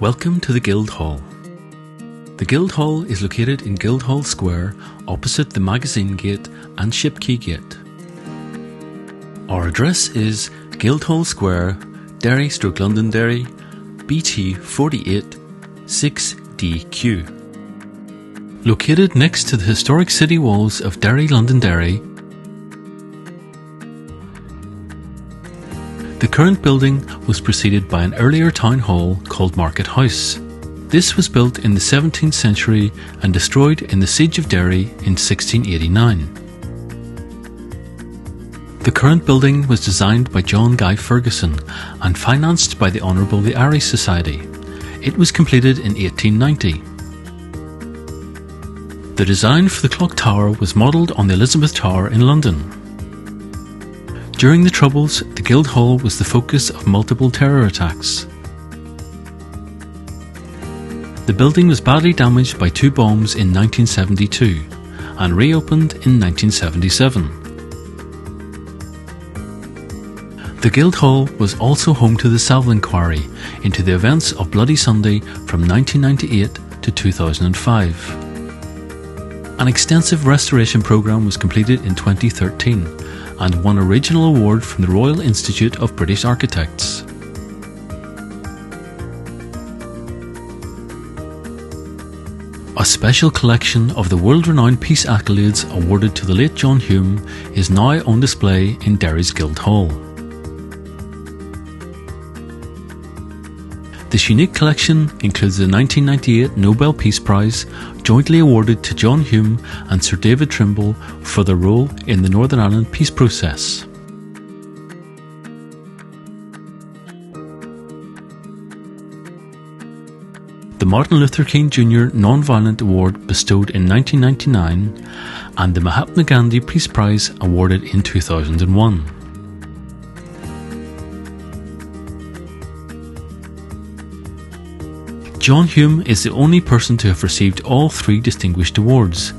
Welcome to the Guildhall. The Guildhall is located in Guildhall Square, opposite the Magazine Gate and Shipquay Gate. Our address is Guildhall Square, Derry / Londonderry, BT 48 6DQ. Located next to the historic city walls of Derry, Londonderry, the current building was preceded by an earlier town hall called Market House. This was built in the 17th century and destroyed in the Siege of Derry in 1689. The current building was designed by John Guy Ferguson and financed by the Honourable the Irish Society. It was completed in 1890. The design for the clock tower was modelled on the Elizabeth Tower in London. During the Troubles, the Guildhall was the focus of multiple terror attacks. The building was badly damaged by 2 bombs in 1972 and reopened in 1977. The Guildhall was also home to the Savile Inquiry into the events of Bloody Sunday from 1998 to 2005. An extensive restoration programme was completed in 2013 and won a regional award from the Royal Institute of British Architects. A special collection of the world-renowned peace accolades awarded to the late John Hume is now on display in Derry's Guildhall. This unique collection includes the 1998 Nobel Peace Prize, jointly awarded to John Hume and Sir David Trimble for their role in the Northern Ireland peace process. The Martin Luther King Jr. Non-Violent Award bestowed in 1999 and the Mahatma Gandhi Peace Prize awarded in 2001. John Hume is the only person to have received all 3 distinguished awards,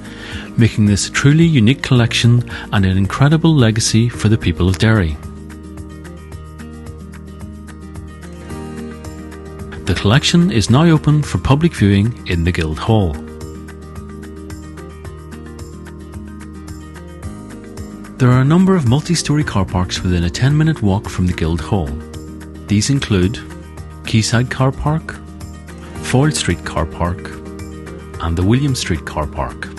making this a truly unique collection and an incredible legacy for the people of Derry. The collection is now open for public viewing in the Guildhall. There are a number of multi-storey car parks within a 10-minute walk from the Guildhall. These include Quayside Car Park, Foyle Street Car Park and the William Street Car Park.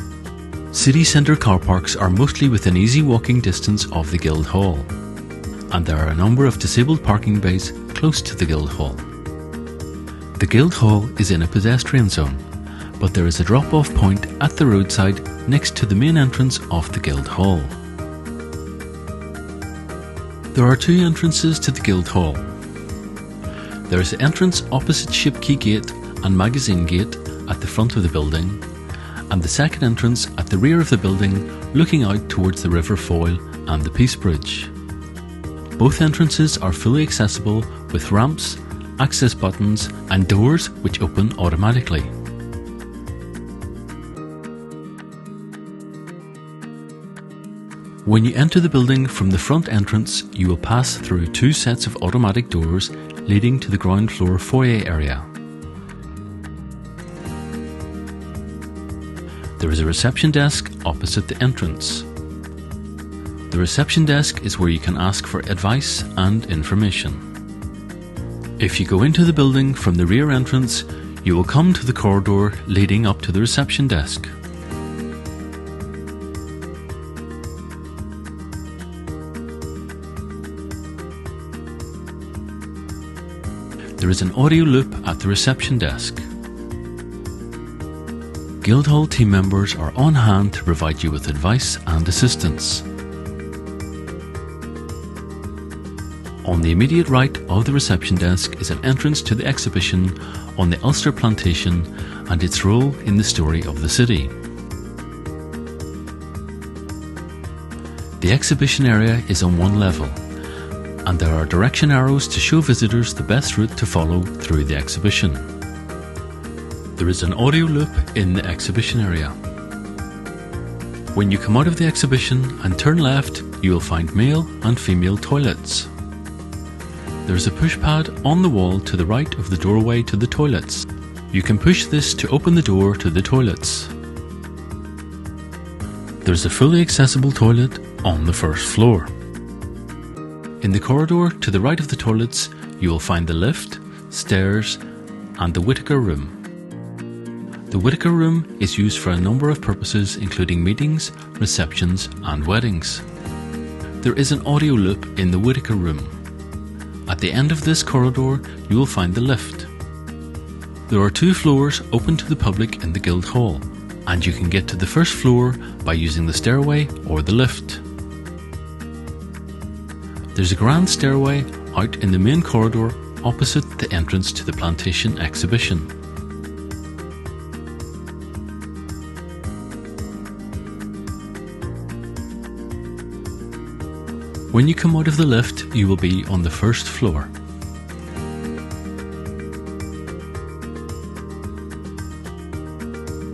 City centre car parks are mostly within easy walking distance of the Guildhall, and there are a number of disabled parking bays close to the Guildhall. The Guildhall is in a pedestrian zone, but there is a drop-off point at the roadside next to the main entrance of the Guildhall. There are 2 entrances to the Guildhall. There is an entrance opposite Shipquay Gate and Magazine Gate at the front of the building, and the second entrance at the rear of the building looking out towards the River Foyle and the Peace Bridge. Both entrances are fully accessible with ramps, access buttons and doors which open automatically. When you enter the building from the front entrance, you will pass through 2 sets of automatic doors leading to the ground floor foyer area. There is a reception desk opposite the entrance. The reception desk is where you can ask for advice and information. If you go into the building from the rear entrance, you will come to the corridor leading up to the reception desk. There is an audio loop at the reception desk. Guildhall team members are on hand to provide you with advice and assistance. On the immediate right of the reception desk is an entrance to the exhibition on the Ulster Plantation and its role in the story of the city. The exhibition area is on 1 level, and there are direction arrows to show visitors the best route to follow through the exhibition. There is an audio loop in the exhibition area. When you come out of the exhibition and turn left, you will find male and female toilets. There's a push pad on the wall to the right of the doorway to the toilets. You can push this to open the door to the toilets. There's a fully accessible toilet on the first floor. In the corridor to the right of the toilets, you will find the lift, stairs, and the Whittaker room. The Whittaker room is used for a number of purposes, including meetings, receptions, and weddings. There is an audio loop in the Whittaker room. At the end of this corridor, you will find the lift. There are 2 floors open to the public in the Guildhall, and you can get to the first floor by using the stairway or the lift. There's a grand stairway out in the main corridor opposite the entrance to the plantation exhibition. When you come out of the lift, you will be on the first floor.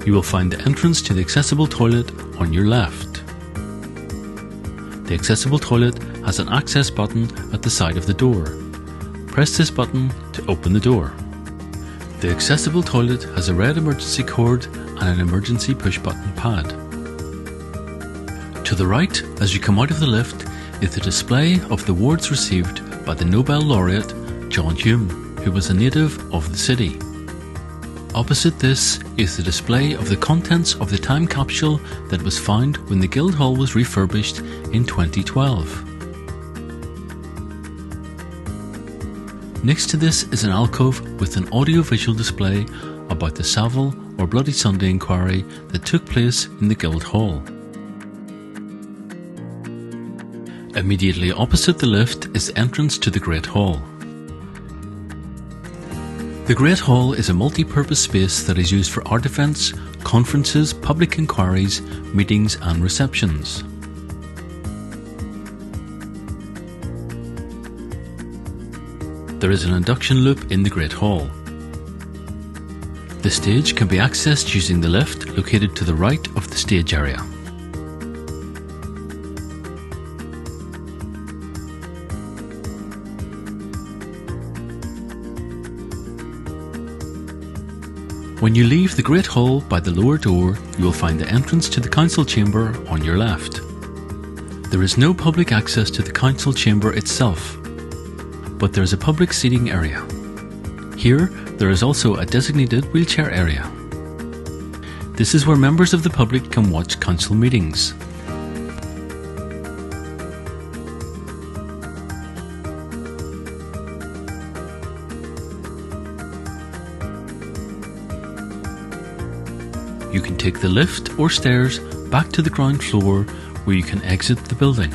You will find the entrance to the accessible toilet on your left. The accessible toilet has an access button at the side of the door. Press this button to open the door. The accessible toilet has a red emergency cord and an emergency push button pad. To the right, as you come out of the lift, is the display of the awards received by the Nobel laureate John Hume, who was a native of the city. Opposite this is the display of the contents of the time capsule that was found when the Guildhall was refurbished in 2012. Next to this is an alcove with an audio-visual display about the Savile or Bloody Sunday inquiry that took place in the Guildhall. Immediately opposite the lift is the entrance to the Great Hall. The Great Hall is a multi-purpose space that is used for art events, conferences, public inquiries, meetings and receptions. There is an induction loop in the Great Hall. The stage can be accessed using the lift located to the right of the stage area. When you leave the Great Hall by the lower door, you will find the entrance to the council chamber on your left. There is no public access to the council chamber itself, but there is a public seating area. Here, there is also a designated wheelchair area. This is where members of the public can watch council meetings. You can take the lift or stairs back to the ground floor where you can exit the building.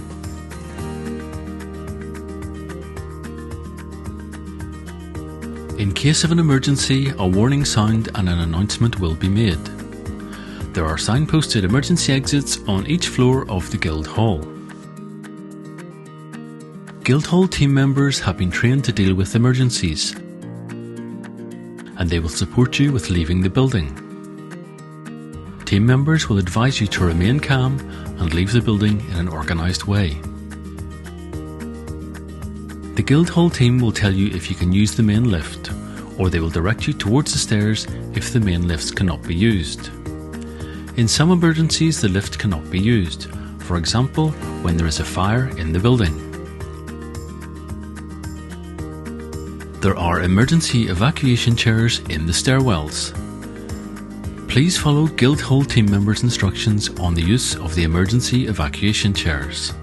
In case of an emergency, a warning sound and an announcement will be made. There are signposted emergency exits on each floor of the Guildhall. Guildhall team members have been trained to deal with emergencies, and they will support you with leaving the building. Team members will advise you to remain calm and leave the building in an organised way. The Guildhall team will tell you if you can use the main lift, or they will direct you towards the stairs if the main lifts cannot be used. In some emergencies, the lift cannot be used, for example, when there is a fire in the building. There are emergency evacuation chairs in the stairwells. Please follow Guildhall team members' instructions on the use of the emergency evacuation chairs.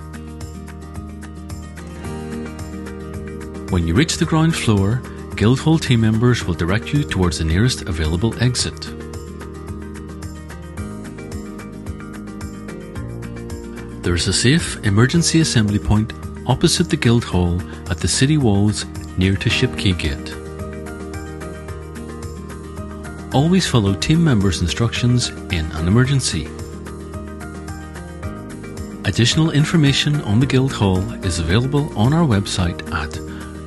When you reach the ground floor, Guildhall team members will direct you towards the nearest available exit. There is a safe emergency assembly point opposite the Guildhall at the city walls near to Shipquay Gate. Always follow team members' instructions in an emergency. Additional information on the Guildhall is available on our website at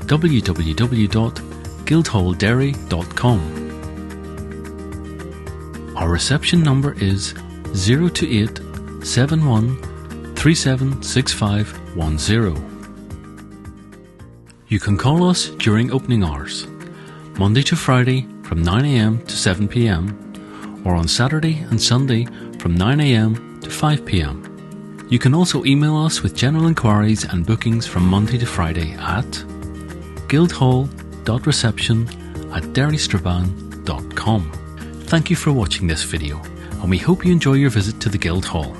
www.guildhallderry.com. Our reception number is 028 71 376510. You can call us during opening hours, Monday to Friday from 9 a.m. to 7 p.m, or on Saturday and Sunday from 9 a.m. to 5 p.m. You can also email us with general inquiries and bookings from Monday to Friday at guildhall.reception@derrystrabane.com. Thank you for watching this video, and we hope you enjoy your visit to the Guildhall.